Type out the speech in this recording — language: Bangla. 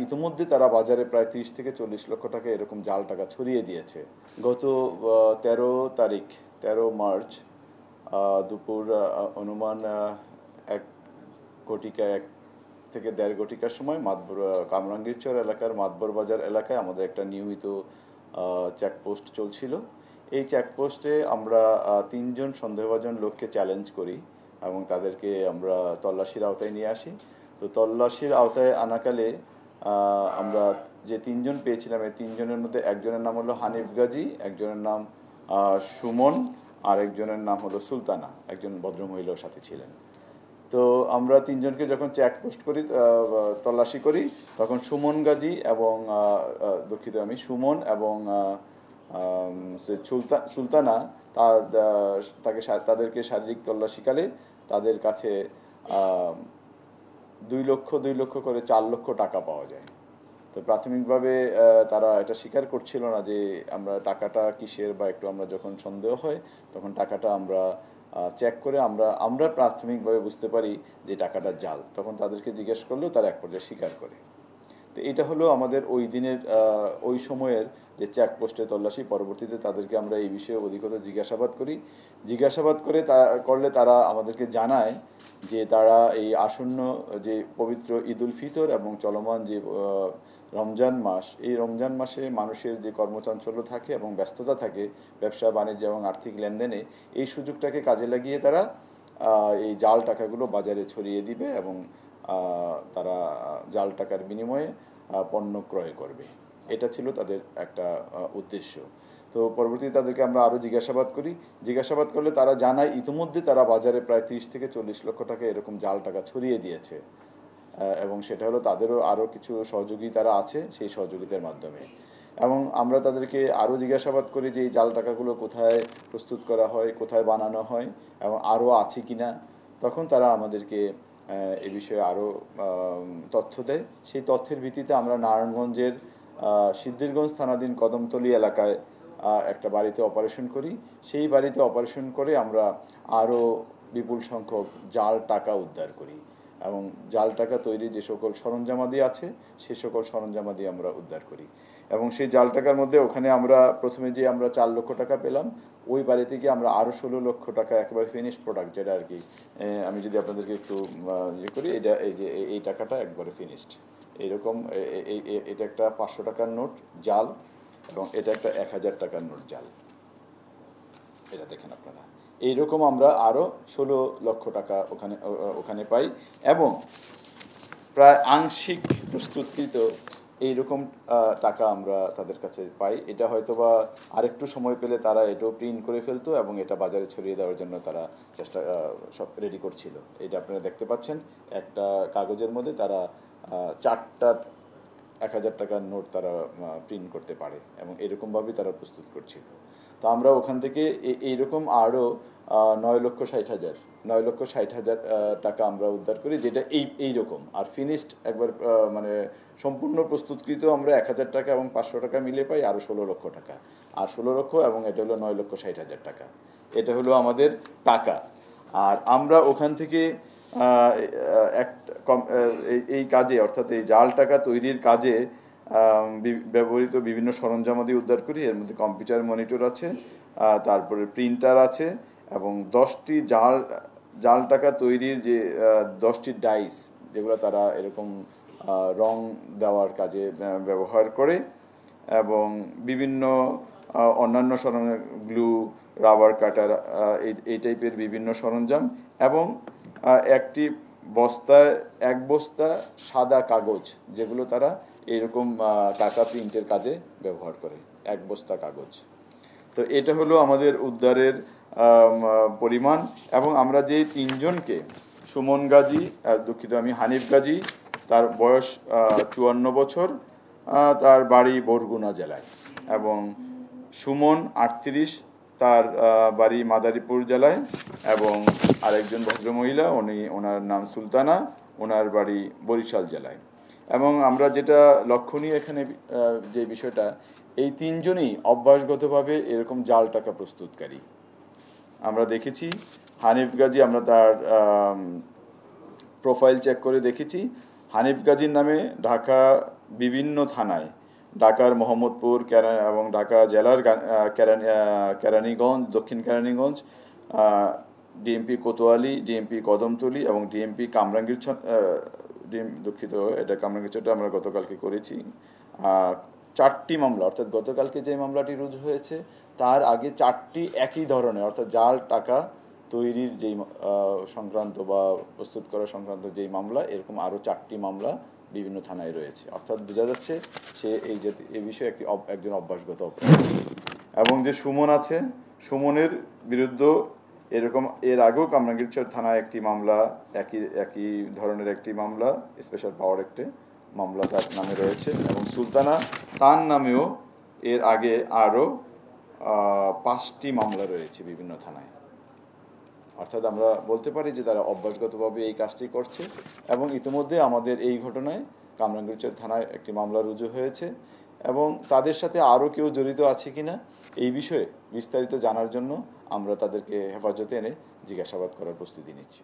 ইতিমধ্যে তারা বাজারে প্রায় 30 থেকে 40 লক্ষ টাকা এরকম জাল টাকা ছড়িয়ে দিয়েছে। গত 13 তারিখ 13 মার্চ দুপুর অনুমান 1 থেকে 1.5 ঘটিকার সময় কামরাঙ্গীরচর এলাকার মাতবর বাজার এলাকায় আমাদের একটা নিয়মিত চেকপোস্ট চলছিল। এই চেকপোস্টে আমরা 3 জন সন্দেহভাজন লোককে চ্যালেঞ্জ করি এবং তাদেরকে আমরা তল্লাশির আওতায় নিয়ে আসি। তো তল্লাশির আওতায় আনাকালে আমরা যে 3 জন পেয়েছিলাম, এই 3 জনের মধ্যে একজনের নাম হলো হানিফ গাজী, একজনের নাম সুমন, আর একজনের নাম হলো সুলতানা, একজন ভদ্রমহিলার সাথে ছিলেন। তো আমরা 3 জনকে যখন চেকপোস্ট করি, তল্লাশি করি, তখন সুমন গাজী এবং সুমন এবং সুলতানা তাদেরকে শারীরিক তল্লাশিকালে তাদের কাছে 2 লক্ষ করে 4 লক্ষ টাকা পাওয়া যায়। তো প্রাথমিকভাবে তারা এটা স্বীকার করছিল না যে আমরা টাকাটা কিসের, বা একটু আমরা যখন সন্দেহ হয় তখন টাকাটা আমরা চেক করে আমরা প্রাথমিকভাবে বুঝতে পারি যে টাকাটা জাল। তখন তাদেরকে জিজ্ঞেস করলেও তারা এক পর্যায়ে স্বীকার করে। তো এটা হলো আমাদের ওই দিনের ওই সময়ের যে চেকপোস্টে তল্লাশি। পরবর্তীতে তাদেরকে আমরা এই বিষয়ে অধিকতর জিজ্ঞাসাবাদ করলে তারা আমাদেরকে জানায় যে তারা এই আসন্ন যে পবিত্র ঈদ উল ফিতর এবং চলমান যে রমজান মাস, এই রমজান মাসে মানুষের যে কর্মচাঞ্চল্য থাকে এবং ব্যস্ততা থাকে ব্যবসা বাণিজ্য এবং আর্থিক লেনদেনে, এই সুযোগটাকে কাজে লাগিয়ে তারা এই জাল টাকাগুলো বাজারে ছড়িয়ে দিবে এবং তারা জাল টাকার বিনিময়ে পণ্য ক্রয় করবে। এটা ছিল তাদের একটা উদ্দেশ্য। তো পরবর্তীতে তাদেরকে আমরা আরও জিজ্ঞাসাবাদ করলে তারা জানায় ইতিমধ্যে তারা বাজারে প্রায় 30 থেকে 40 লক্ষ টাকা এরকম জাল টাকা ছড়িয়ে দিয়েছে, এবং সেটা হলো তাদেরও আরও কিছু সহযোগী তারা আছে সেই সহযোগিতার মাধ্যমে। এবং আমরা তাদেরকে আরও জিজ্ঞাসাবাদ করি যে এই জাল টাকাগুলো কোথায় প্রস্তুত করা হয়, কোথায় বানানো হয় এবং আরও আছে কিনা। তখন তারা আমাদেরকে এ বিষয়ে আরও তথ্য দেয়। সেই তথ্যের ভিত্তিতে আমরা নারায়ণগঞ্জের সিদ্ধিরগঞ্জ থানাধীন কদমতলী এলাকায় একটা বাড়িতে অপারেশন করি। সেই বাড়িতে অপারেশন করে আমরা আরও বিপুল সংখ্যক জাল টাকা উদ্ধার করি এবং জাল টাকা তৈরি যে সকল সরঞ্জামাদি আছে সে সকল সরঞ্জামাদি আমরা উদ্ধার করি। এবং সেই জাল টাকার মধ্যে ওখানে আমরা প্রথমে যে আমরা 4 লক্ষ টাকা পেলাম, ওই বাড়ি থেকে আমরা আরও 16 লক্ষ টাকা একেবারে ফিনিশড প্রোডাক্ট, যেটা আর কি আমি যদি আপনাদেরকে একটু করি, এই টাকাটা একবারে ফিনিশড। এইরকম এটা একটা 500 টাকার নোট জাল এবং এটা একটা 1000 টাকার নোট জাল। এটা দেখেন আপনারা। এইরকম আমরা আরও 16 লক্ষ টাকা ওখানে পাই এবং প্রায় আংশিক প্রস্তুতকৃত এইরকম টাকা আমরা তাদের কাছে পাই। এটা হয়তোবা আরেকটু সময় পেলে তারা এটাও প্রিন্ট করে ফেলতো এবং এটা বাজারে ছড়িয়ে দেওয়ার জন্য তারা সব রেডি করছিল। এটা আপনারা দেখতে পাচ্ছেন, একটা কাগজের মধ্যে তারা 4টা 1000 টাকার নোট তারা প্রিন্ট করতে পারে এবং এরকমভাবেই তারা প্রস্তুত করছিল। তো আমরা ওখান থেকে এইরকম আরও 9,60,000 টাকা আমরা উদ্ধার করি, যেটা এইরকম। আর ফিনিশড একবার মানে সম্পূর্ণ প্রস্তুতকৃত আমরা 1000 টাকা এবং 500 টাকা মিলে পাই আরও 16 লক্ষ টাকা। আর 16 লক্ষ এবং এটা হলো 9,60,000 টাকা। এটা হলো আমাদের টাকা। আর আমরা ওখান থেকে এই কাজে, অর্থাৎ এই জাল টাকা তৈরির কাজে ব্যবহৃত বিভিন্ন সরঞ্জামাদি উদ্ধার করি। এর মধ্যে কম্পিউটার মনিটর আছে, তারপরে প্রিন্টার আছে এবং 10টি জাল টাকা তৈরির যে 10টি ডাইস, যেগুলো তারা এরকম রং দেওয়ার কাজে ব্যবহার করে, এবং বিভিন্ন অন্যান্য সরঞ্জাম, গ্লু, রাবার কাটার, এই টাইপের বিভিন্ন সরঞ্জাম, এবং এক বস্তা সাদা কাগজ, যেগুলো তারা এরকম টাকা প্রিন্টের কাজে ব্যবহার করে, এক বস্তা কাগজ। তো এটা হলো আমাদের উদ্ধারের পরিমাণ। এবং আমরা যে 3 জনকে, সুমন গাজী, হানিফ গাজী, তার বয়স 54 বছর, তার বাড়ি বরগুনা জেলায়, এবং সুমন 38, তার বাড়ি মাদারীপুর জেলায়, এবং আরেকজন ভদ্রমহিলা, ওনার নাম সুলতানা, ওনার বাড়ি বরিশাল জেলায়। এবং আমরা যেটা লক্ষণীয় এখানে যে বিষয়টা, এই 3 জনই অভ্যাসগতভাবে এরকম জাল টাকা প্রস্তুতকারী। আমরা দেখেছি হানিফ গাজী, আমরা তার প্রোফাইল চেক করে দেখেছি, হানিফ গাজীর নামে ঢাকা বিভিন্ন থানায় ঢাকার মোহাম্মদপুর এবং ঢাকা জেলার কেরানীগঞ্জ, দক্ষিণ কেরানীগঞ্জ, ডিএমপি কোতোয়ালি, ডিএমপি কদমতলী এবং ডিএমপি কামরাঙ্গীরচর, দুঃখিত, এটা কামরাঙ্গীরচরটা আমরা গতকালকে করেছি। 4টি মামলা, অর্থাৎ গতকালকে যে মামলাটি রুজু হয়েছে তার আগে 4টি একই ধরনের, অর্থাৎ জাল টাকা তৈরির যেই সংক্রান্ত বা প্রস্তুত করা সংক্রান্ত যেই মামলা, এরকম আরও 4টি মামলা বিভিন্ন থানায় রয়েছে। অর্থাৎ বোঝা যাচ্ছে সে এই বিষয়ে একজন অভ্যাসগত অপরাধী। এবং যে সুমন আছে, সুমনের বিরুদ্ধে এরকম এর আগেও কামরাঙ্গীরচর থানায় একটি মামলা, একই ধরনের একটি মামলা, স্পেশাল পাওয়ার একটি মামলা তার নামে রয়েছে। এবং সুলতানা, তার নামেও এর আগে আরও 5টি মামলা রয়েছে বিভিন্ন থানায়। অর্থাৎ আমরা বলতে পারি যে তারা অভ্যাসগতভাবে এই কাজটি করছে। এবং ইতিমধ্যে আমাদের এই ঘটনায় কামরাঙ্গীরচর থানায় একটি মামলা রুজু হয়েছে। এবং তাদের সাথে আরও কেউ জড়িত আছে কিনা এই বিষয়ে বিস্তারিত জানার জন্য আমরা তাদেরকে হেফাজতে এনে জিজ্ঞাসাবাদ করার প্রস্তুতি নিচ্ছি।